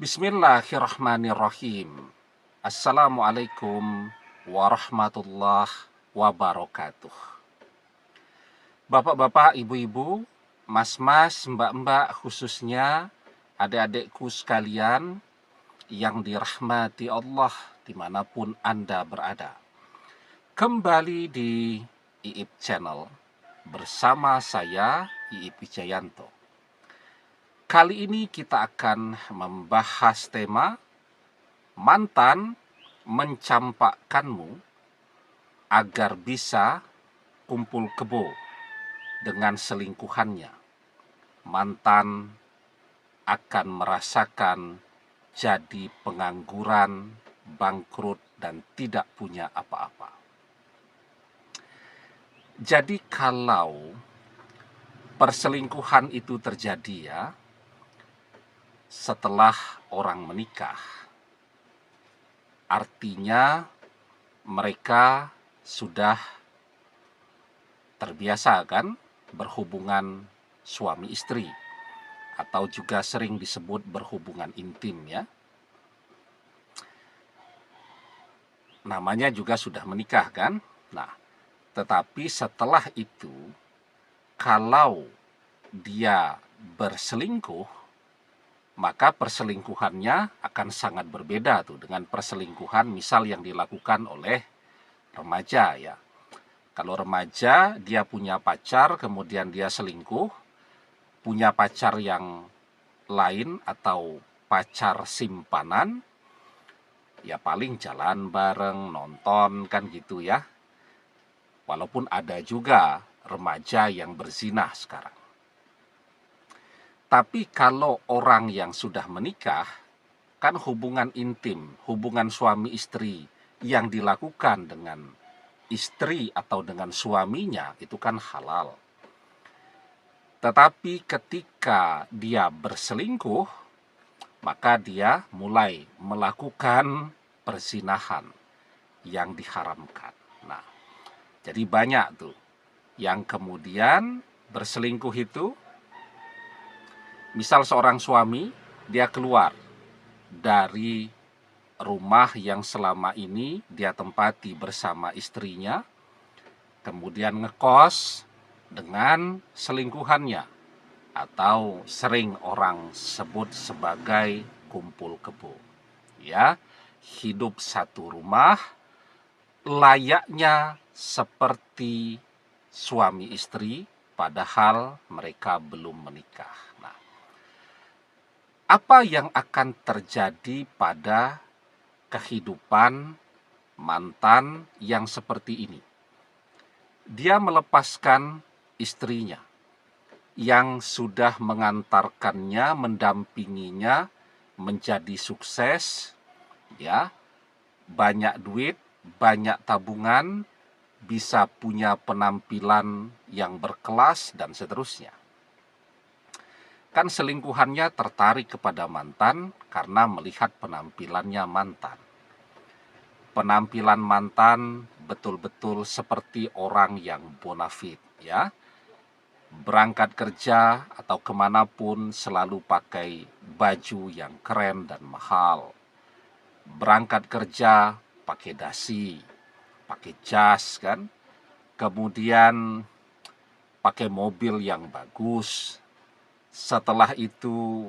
Bismillahirrahmanirrahim. Assalamualaikum warahmatullahi wabarakatuh. Bapak-bapak, ibu-ibu, mas-mas, mbak-mbak, khususnya adik-adikku sekalian yang dirahmati Allah dimanapun Anda berada. Kembali di Iip Channel bersama saya, Iip Wijayanto. Kali ini kita akan membahas tema mantan mencampakkanmu agar bisa kumpul kebo dengan selingkuhannya. Mantan akan merasakan jadi pengangguran, bangkrut, dan tidak punya apa-apa. Jadi kalau perselingkuhan itu terjadi ya, setelah orang menikah, artinya mereka sudah terbiasa kan berhubungan suami istri, atau juga sering disebut berhubungan intim ya. Namanya juga sudah menikah kan. Nah, tetapi setelah itu kalau dia berselingkuh, maka perselingkuhannya akan sangat berbeda tuh dengan perselingkuhan misal yang dilakukan oleh remaja ya. Kalau remaja dia punya pacar kemudian dia selingkuh, punya pacar yang lain atau pacar simpanan, ya paling jalan bareng, nonton kan gitu ya. Walaupun ada juga remaja yang berzinah sekarang. Tapi kalau orang yang sudah menikah, kan hubungan intim, hubungan suami istri yang dilakukan dengan istri atau dengan suaminya itu kan halal. Tetapi ketika dia berselingkuh, maka dia mulai melakukan perzinahan yang diharamkan. Nah, jadi banyak tuh yang kemudian berselingkuh itu. Misal seorang suami, dia keluar dari rumah yang selama ini dia tempati bersama istrinya, kemudian ngekos dengan selingkuhannya, atau sering orang sebut sebagai kumpul kebo. Ya, hidup satu rumah layaknya seperti suami istri, padahal mereka belum menikah. Nah, apa yang akan terjadi pada kehidupan mantan yang seperti ini? Dia melepaskan istrinya yang sudah mengantarkannya, mendampinginya menjadi sukses, ya, banyak duit, banyak tabungan, bisa punya penampilan yang berkelas dan seterusnya. Kan selingkuhannya tertarik kepada mantan karena melihat penampilannya mantan. Penampilan mantan betul-betul seperti orang yang bonafit ya. Berangkat kerja atau kemanapun selalu pakai baju yang keren dan mahal. Berangkat kerja pakai dasi, pakai jas kan. Kemudian pakai mobil yang bagus. Setelah itu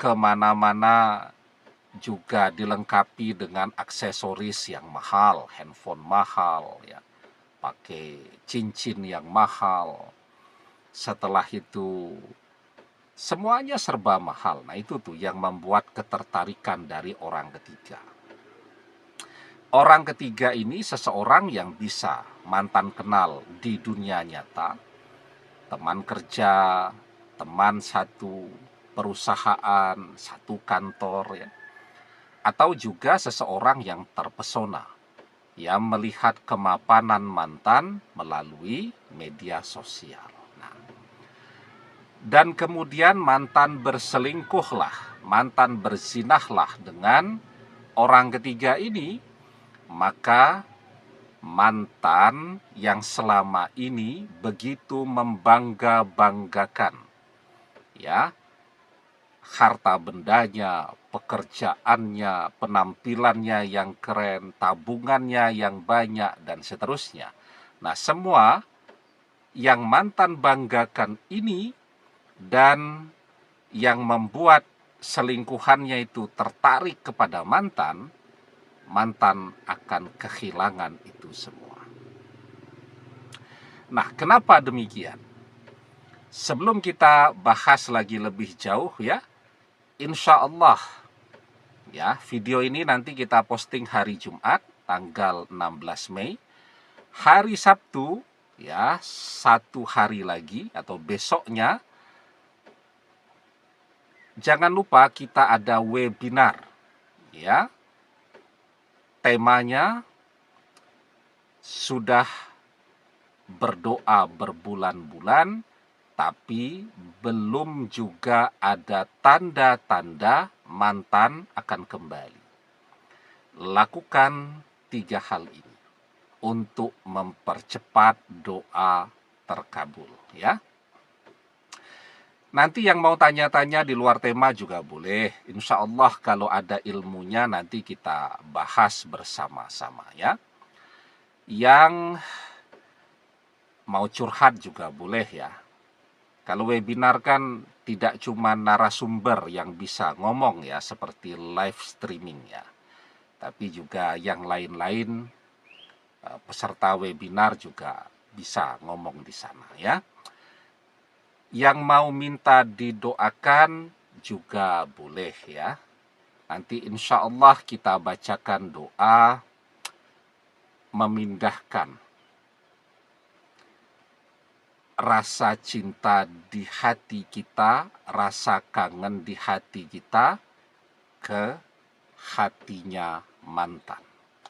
kemana-mana juga dilengkapi dengan aksesoris yang mahal, handphone mahal, ya, pakai cincin yang mahal. Setelah itu semuanya serba mahal. Nah itu tuh yang membuat ketertarikan dari orang ketiga. Orang ketiga ini seseorang yang bisa mantan kenal di dunia nyata, teman kerja, teman satu perusahaan, satu kantor ya. Atau juga seseorang yang terpesona, yang melihat kemapanan mantan melalui media sosial. Nah, dan kemudian mantan berselingkuhlah, mantan berzinahlah dengan orang ketiga ini, maka mantan yang selama ini begitu membangga-banggakan ya harta bendanya, pekerjaannya, penampilannya yang keren, tabungannya yang banyak, dan seterusnya. Nah, semua yang mantan banggakan ini dan yang membuat selingkuhannya itu tertarik kepada mantan, mantan akan kehilangan itu semua. Nah, kenapa demikian? Sebelum kita bahas lagi lebih jauh ya, insya Allah ya, video ini nanti kita posting hari Jumat tanggal 16 Mei. Hari Sabtu ya, satu hari lagi atau besoknya, jangan lupa kita ada webinar ya. Temanya sudah berdoa berbulan-bulan, tapi belum juga ada tanda-tanda mantan akan kembali. Lakukan 3 hal ini untuk mempercepat doa terkabul ya. Nanti yang mau tanya-tanya di luar tema juga boleh. Insya Allah kalau ada ilmunya nanti kita bahas bersama-sama ya. Yang mau curhat juga boleh ya. Kalau webinar kan tidak cuma narasumber yang bisa ngomong ya, seperti live streaming ya. Tapi juga yang lain-lain, peserta webinar juga bisa ngomong di sana ya. Yang mau minta didoakan juga boleh ya. Nanti insya Allah kita bacakan doa memindahkan rasa cinta di hati kita, rasa kangen di hati kita ke hatinya mantan.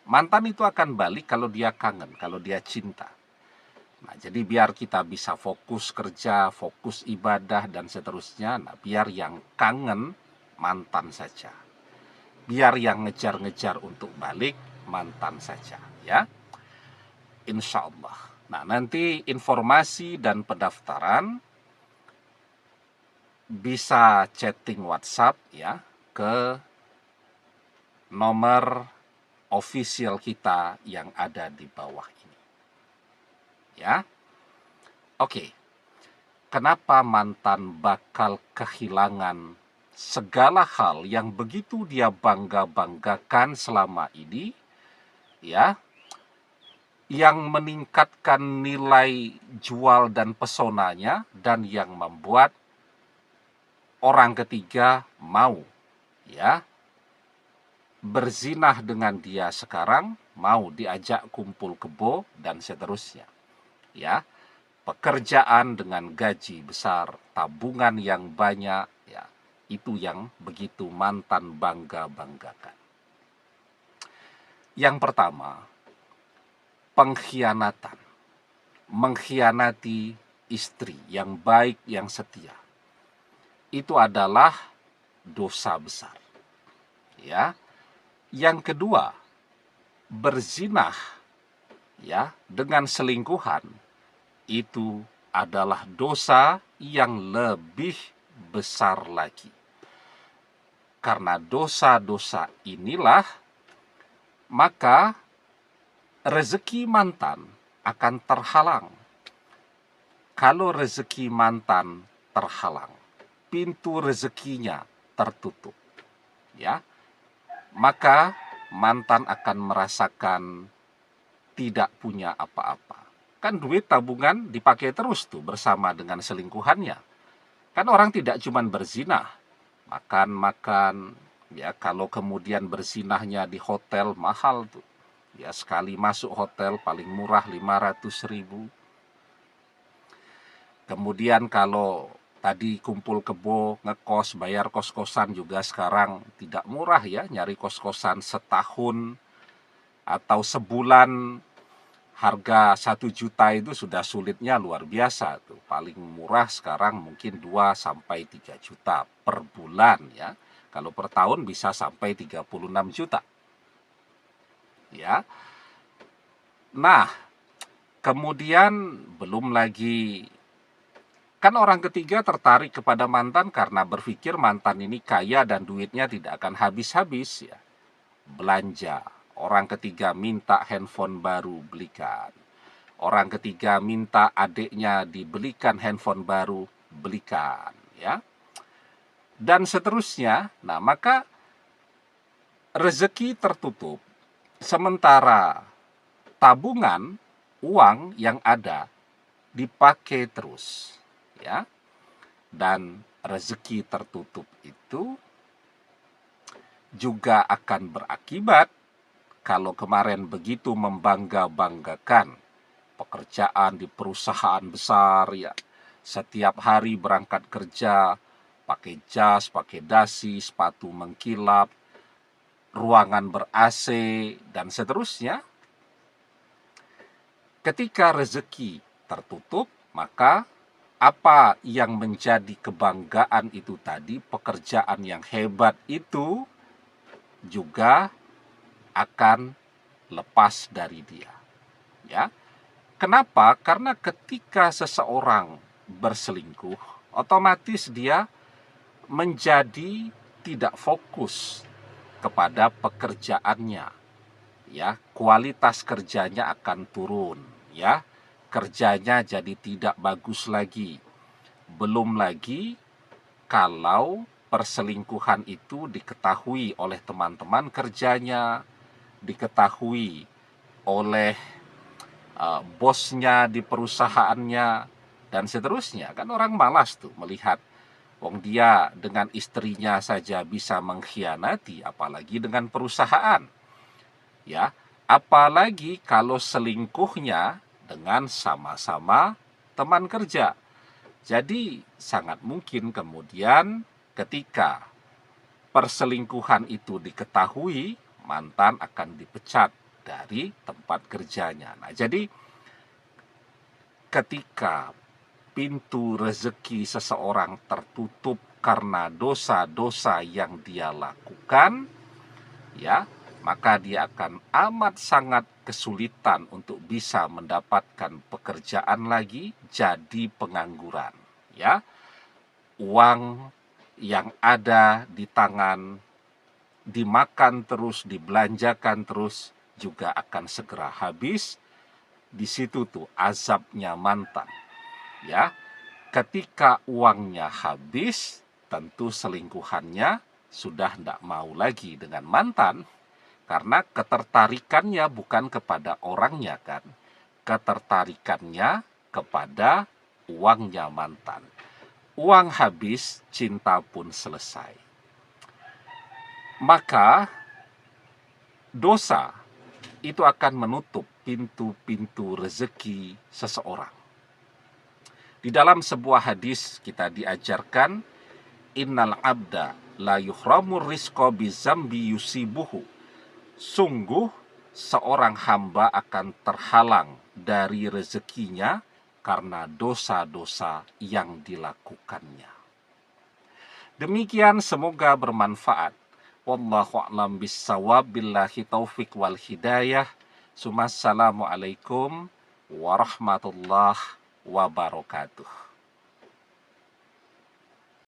Mantan itu akan balik kalau dia kangen, kalau dia cinta. Nah, jadi biar kita bisa fokus kerja, fokus ibadah, dan seterusnya. Nah, biar yang kangen mantan saja. Biar yang ngejar-ngejar untuk balik mantan saja, ya. Insya Allah. Nah, nanti informasi dan pendaftaran bisa chatting WhatsApp ya ke nomor official kita yang ada di bawah ini. Ya. Oke. Kenapa mantan bakal kehilangan segala hal yang begitu dia bangga-banggakan selama ini, ya, yang meningkatkan nilai jual dan pesonanya, dan yang membuat orang ketiga mau, ya, berzinah dengan dia sekarang, mau diajak kumpul kebo, dan seterusnya, ya. Pekerjaan dengan gaji besar, tabungan yang banyak, ya, itu yang begitu mantan bangga-banggakan. Yang pertama, pengkhianatan. Mengkhianati istri yang baik, yang setia. Itu adalah dosa besar. Ya. Yang kedua, berzinah ya dengan selingkuhan, itu adalah dosa yang lebih besar lagi. Karena dosa-dosa inilah, maka rezeki mantan akan terhalang. Kalau rezeki mantan terhalang, pintu rezekinya tertutup, ya, maka mantan akan merasakan tidak punya apa-apa. Kan duit tabungan dipakai terus tuh bersama dengan selingkuhannya. Kan orang tidak cuma berzinah, makan-makan, ya, kalau kemudian berzinahnya di hotel mahal tuh. Ya, sekali masuk hotel paling murah 500.000. Kemudian kalau tadi kumpul kebo, ngekos, bayar kos-kosan juga sekarang tidak murah ya, nyari kos-kosan setahun atau sebulan harga 1 juta itu sudah sulitnya luar biasa tuh. Paling murah sekarang mungkin 2 sampai 3 juta per bulan ya. Kalau per tahun bisa sampai 36 juta. Ya. Nah, kemudian belum lagi, Kan orang ketiga tertarik kepada mantan karena berpikir mantan ini kaya dan duitnya tidak akan habis-habis ya. Belanja. Orang ketiga minta handphone baru, belikan. Orang ketiga minta adiknya dibelikan handphone baru, belikan, ya. Dan seterusnya. Nah, maka rezeki tertutup, sementara tabungan uang yang ada dipakai terus, ya. Dan rezeki tertutup itu juga akan berakibat kalau kemarin begitu membangga-banggakan pekerjaan di perusahaan besar ya. Setiap hari berangkat kerja, pakai jas, pakai dasi, sepatu mengkilap, ruangan ber-AC, dan seterusnya. Ketika rezeki tertutup, maka apa yang menjadi kebanggaan itu tadi, pekerjaan yang hebat itu juga akan lepas dari dia. Ya. Kenapa? Karena ketika seseorang berselingkuh, otomatis dia menjadi tidak fokus kepada pekerjaannya. Ya, kualitas kerjanya akan turun, ya. Kerjanya jadi tidak bagus lagi. Belum lagi kalau perselingkuhan itu diketahui oleh teman-teman kerjanya, diketahui oleh bosnya di perusahaannya, dan seterusnya. Kan orang malas tuh melihat wong dia dengan istrinya saja bisa mengkhianati, apalagi dengan perusahaan. Ya, apalagi kalau selingkuhnya dengan sama-sama teman kerja. Jadi sangat mungkin kemudian ketika perselingkuhan itu diketahui, mantan akan dipecat dari tempat kerjanya. Nah, jadi ketika pintu rezeki seseorang tertutup karena dosa-dosa yang dia lakukan, ya, maka dia akan amat sangat kesulitan untuk bisa mendapatkan pekerjaan lagi, jadi pengangguran, ya. Uang yang ada di tangan dimakan terus, dibelanjakan terus, juga akan segera habis. Di situ tuh azabnya mantan, ya. Ketika uangnya habis, tentu selingkuhannya sudah tidak mau lagi dengan mantan, karena ketertarikannya bukan kepada orangnya kan, ketertarikannya kepada uangnya mantan. Uang habis, cinta pun selesai. Maka dosa itu akan menutup pintu-pintu rezeki seseorang. Di dalam sebuah hadis kita diajarkan, innal abda la yuhramur rizqa bizambi yusibuhu. Sungguh seorang hamba akan terhalang dari rezekinya karena dosa-dosa yang dilakukannya. Demikian, semoga bermanfaat. Wallahu a'lam bissawab, billahi taufik wal hidayah. Assalamualaikum warahmatullahi wabarakatuh.